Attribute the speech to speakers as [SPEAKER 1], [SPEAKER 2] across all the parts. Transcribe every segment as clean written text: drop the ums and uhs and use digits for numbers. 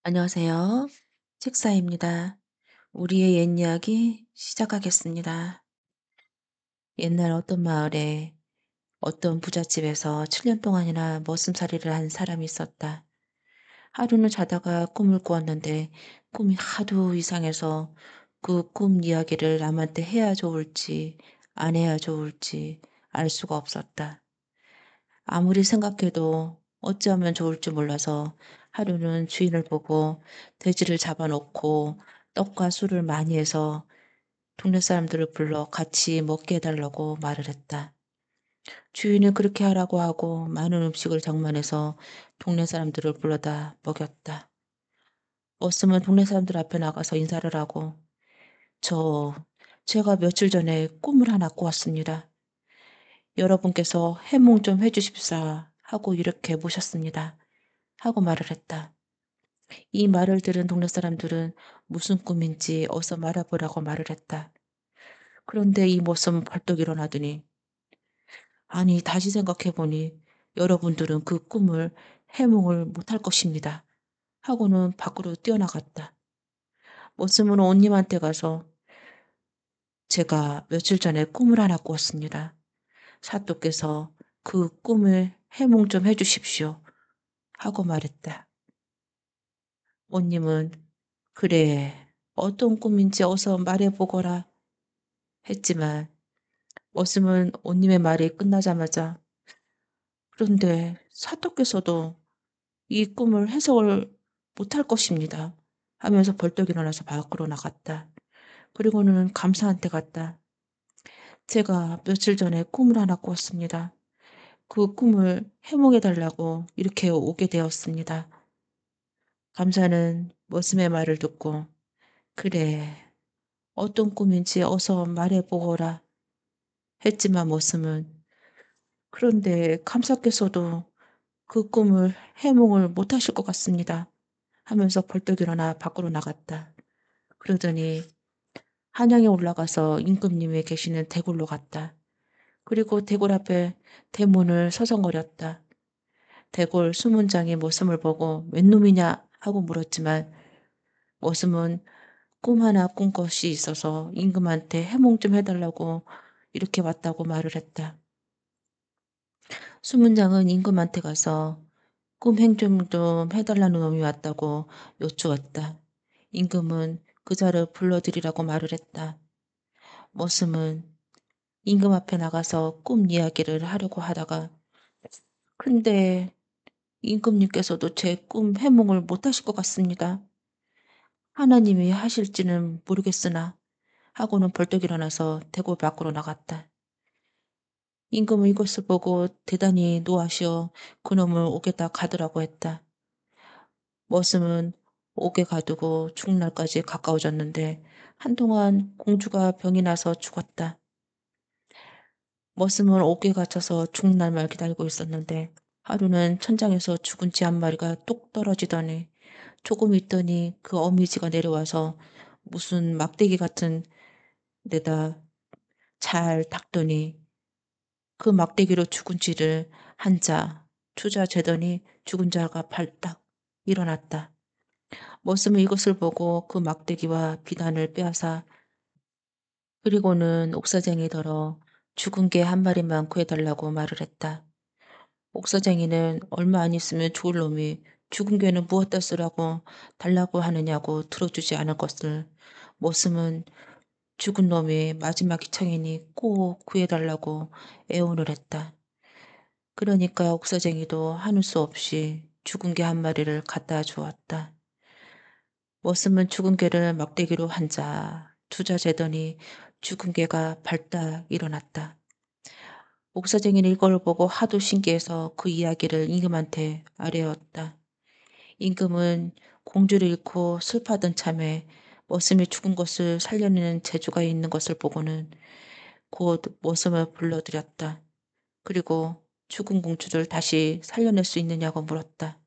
[SPEAKER 1] 안녕하세요. 책사입니다. 우리의 옛 이야기 시작하겠습니다. 옛날 어떤 마을에 어떤 부잣집에서 7년 동안이나 머슴살이를 한 사람이 있었다. 하루는 자다가 꿈을 꾸었는데 꿈이 하도 이상해서 그 꿈 이야기를 남한테 해야 좋을지 안 해야 좋을지 알 수가 없었다. 아무리 생각해도 어찌하면 좋을지 몰라서 하루는 주인을 보고 돼지를 잡아놓고 떡과 술을 많이 해서 동네 사람들을 불러 같이 먹게 해달라고 말을 했다. 주인은 그렇게 하라고 하고 많은 음식을 장만해서 동네 사람들을 불러다 먹였다. 어으면 동네 사람들 앞에 나가서 인사를 하고 저, 제가 며칠 전에 꿈을 하나 꾸었습니다. 여러분께서 해몽 좀 해주십사 하고 이렇게 모셨습니다. 하고 말을 했다. 이 말을 들은 동네 사람들은 무슨 꿈인지 어서 말해보라고 말을 했다. 그런데 이 모습은 벌떡 일어나더니 아니 다시 생각해보니 여러분들은 그 꿈을 해몽을 못할 것입니다. 하고는 밖으로 뛰어나갔다. 모습은 온님한테 가서 제가 며칠 전에 꿈을 하나 꾸었습니다. 사또께서 그 꿈을 해몽 좀 해주십시오. 하고 말했다. 온님은 그래 어떤 꿈인지 어서 말해보거라 했지만 머슴은 온님의 말이 끝나자마자 그런데 사토께서도 이 꿈을 해석을 못할 것입니다. 하면서 벌떡 일어나서 밖으로 나갔다. 그리고는 감사한테 갔다. 제가 며칠 전에 꿈을 하나 꾸었습니다. 그 꿈을 해몽해달라고 이렇게 오게 되었습니다. 감사는 머슴의 말을 듣고 그래 어떤 꿈인지 어서 말해보거라 했지만 머슴은 그런데 감사께서도 그 꿈을 해몽을 못하실 것 같습니다. 하면서 벌떡 일어나 밖으로 나갔다. 그러더니 한양에 올라가서 임금님이 계시는 대궐로 갔다. 그리고 대궐 앞에 대문을 서성거렸다. 대궐 수문장이 머슴을 보고 웬 놈이냐 하고 물었지만 머슴은 꿈 하나 꾼 것이 있어서 임금한테 해몽 좀 해달라고 이렇게 왔다고 말을 했다. 수문장은 임금한테 가서 꿈 행좀 좀 해달라는 놈이 왔다고 여쭈었다. 임금은 그자를 불러들이라고 말을 했다. 머슴은 임금 앞에 나가서 꿈 이야기를 하려고 하다가 근데 임금님께서도 제 꿈 해몽을 못하실 것 같습니다. 하나님이 하실지는 모르겠으나 하고는 벌떡 일어나서 대궐 밖으로 나갔다. 임금은 이것을 보고 대단히 노하시어 그놈을 옥에다 가두라고 했다. 머슴은 옥에 가두고 죽는 날까지 가까워졌는데 한동안 공주가 병이 나서 죽었다. 머슴은 옥에 갇혀서 죽는 날만 기다리고 있었는데 하루는 천장에서 죽은 쥐 한 마리가 뚝 떨어지더니 조금 있더니 그 어미지가 내려와서 무슨 막대기 같은 데다 잘 닦더니 그 막대기로 죽은 쥐를 한 자, 투자 재더니 죽은 자가 발딱 일어났다. 머슴은 이것을 보고 그 막대기와 비단을 빼앗아 그리고는 옥사쟁이 덜어 죽은 개 한 마리만 구해달라고 말을 했다. 옥사쟁이는 얼마 안 있으면 죽을 놈이 죽은 개는 무엇다 쓰라고 달라고 하느냐고 들어주지 않을 것을 머슴은 죽은 놈이 마지막 희청이니 꼭 구해달라고 애원을 했다. 그러니까 옥사쟁이도 하는 수 없이 죽은 개 한 마리를 갖다 주었다. 머슴은 죽은 개를 막대기로 한 자, 두 자 재더니 죽은 개가 발딱 일어났다. 옥사쟁이는 이걸 보고 하도 신기해서 그 이야기를 임금한테 아뢰었다. 임금은 공주를 잃고 슬퍼하던 참에 머슴이 죽은 것을 살려내는 재주가 있는 것을 보고는 곧 머슴을 불러들였다. 그리고 죽은 공주를 다시 살려낼 수 있느냐고 물었다.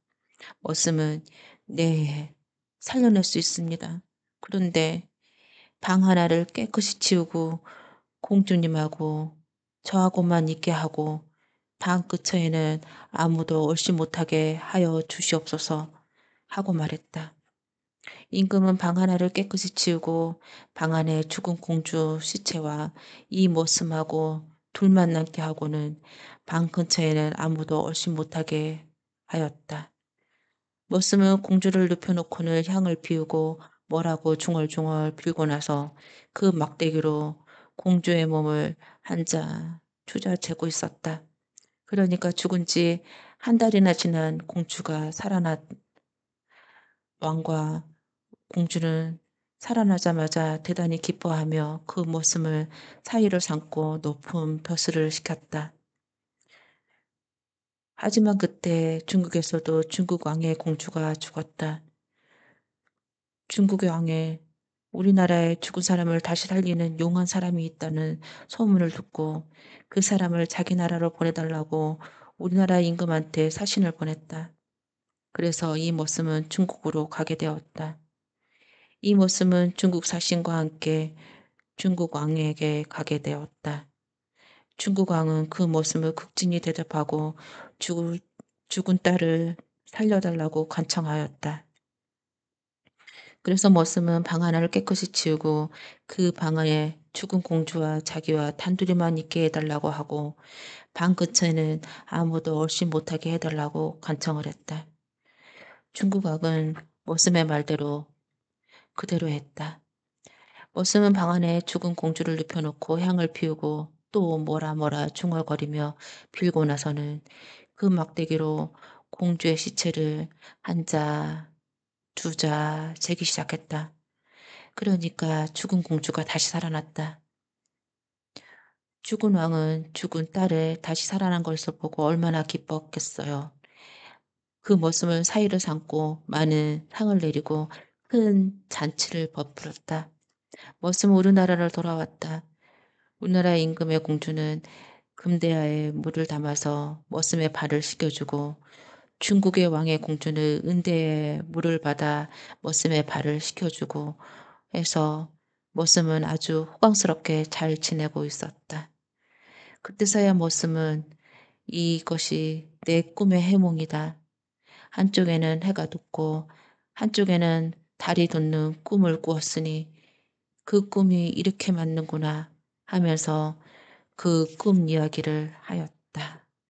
[SPEAKER 1] 머슴은 네, 살려낼 수 있습니다. 그런데 방 하나를 깨끗이 치우고 공주님하고 저하고만 있게 하고 방 근처에는 아무도 올시 못하게 하여 주시옵소서 하고 말했다. 임금은 방 하나를 깨끗이 치우고 방 안에 죽은 공주 시체와 이 머슴하고 둘만 남게 하고는 방 근처에는 아무도 얼씬 못하게 하였다. 머슴은 공주를 눕혀놓고는 향을 피우고 뭐라고 중얼중얼 빌고 나서 그 막대기로 공주의 몸을 한자 주자 재고 있었다. 그러니까 죽은 지 한 달이나 지난 공주가 살아났 왕과 공주는 살아나자마자 대단히 기뻐하며 그 모습을 사위로 삼고 높은 벼슬을 시켰다. 하지만 그때 중국에서도 중국 왕의 공주가 죽었다. 중국의 왕에 우리나라에 죽은 사람을 다시 살리는 용한 사람이 있다는 소문을 듣고 그 사람을 자기 나라로 보내달라고 우리나라 임금한테 사신을 보냈다. 그래서 이 머슴은 중국으로 가게 되었다. 이 머슴은 중국 사신과 함께 중국 왕에게 가게 되었다. 중국 왕은 그 머슴을 극진히 대접하고 죽은 딸을 살려달라고 간청하였다. 그래서 머슴은 방 하나를 깨끗이 치우고 그 방 안에 죽은 공주와 자기와 단둘이만 있게 해달라고 하고 방 근처에는 아무도 얼씬 못하게 해달라고 간청을 했다. 중국 왕은 머슴의 말대로 그대로 했다. 머슴은 방 안에 죽은 공주를 눕혀놓고 향을 피우고 또 뭐라 뭐라 중얼거리며 빌고 나서는 그 막대기로 공주의 시체를 한 자, 두 자 재기 시작했다. 그러니까 죽은 공주가 다시 살아났다. 죽은 왕은 죽은 딸을 다시 살아난 것을 보고 얼마나 기뻤겠어요. 그 모습을 사위를 삼고 많은 상을 내리고 큰 잔치를 베풀었다. 머슴은 우리나라로 돌아왔다. 우리나라 임금의 공주는 금대야에 물을 담아서 머슴의 발을 씻겨주고 중국의 왕의 공주는 은대에 물을 받아 머슴의 발을 씻겨주고 해서 머슴은 아주 호강스럽게 잘 지내고 있었다. 그때서야 머슴은 이것이 내 꿈의 해몽이다. 한쪽에는 해가 돋고 한쪽에는 달이 돋는 꿈을 꾸었으니 그 꿈이 이렇게 맞는구나 하면서 그 꿈 이야기를 하였다.